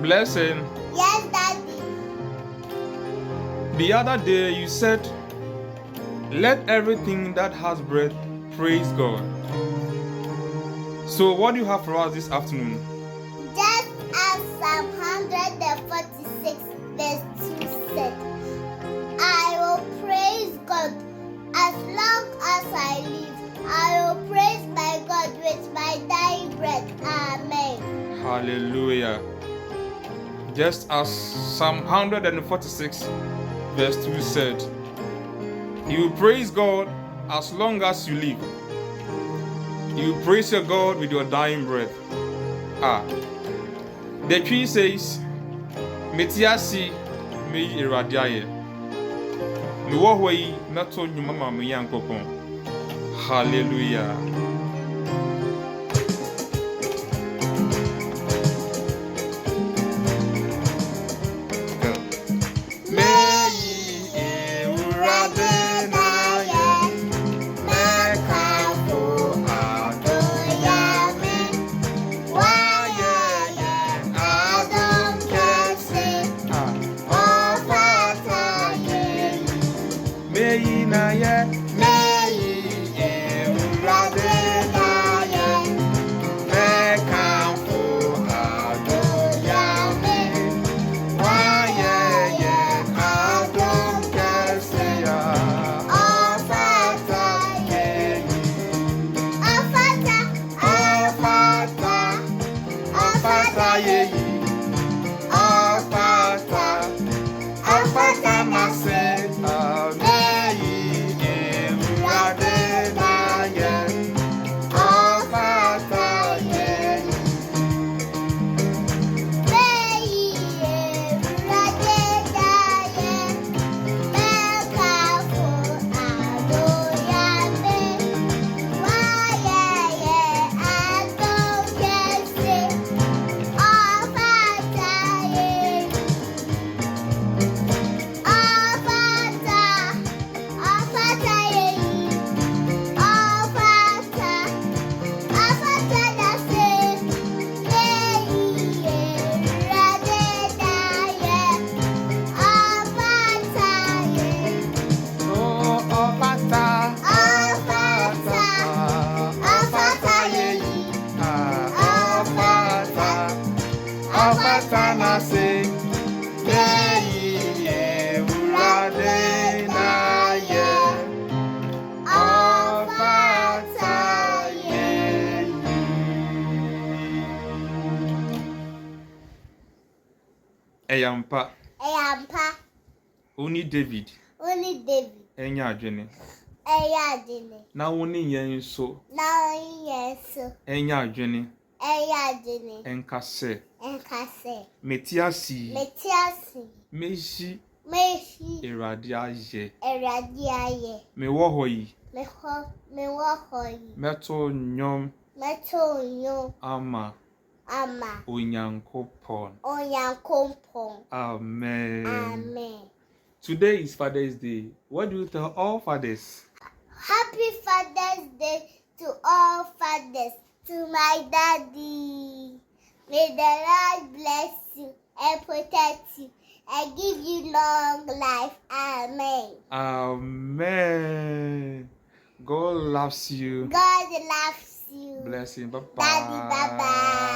Blessing. Yes, Daddy. The other day you said, let everything that has breath praise God. So what do you have for us this afternoon? Just as Psalm 146 verse 2 said, I will praise God as long as I live. I will praise my God with my dying breath. Amen. Hallelujah. Just as Psalm 146 verse 2 said, you will praise God as long as you live. You will praise your God with your dying breath. The tree says, Metiasi Meyi Awurade. Me wo hɔ yi meto nnwuma ma me Nyankopɔn. Hallelujah. Eyampa. Only David. Enya adwene. Na woni yen so. Enya adwene. Enkase. Metiasi. Meji. Awurade aye. Me wo hɔ yi. Meto nyom. Ama. Onyankopon. Amen. Today is Father's Day. What do you tell all fathers? Happy Father's Day to all fathers, to my daddy. May the Lord bless you and protect you and give you long life. Amen. Amen. God loves you. God loves you. Bless him. Bye-bye. Daddy, bye-bye.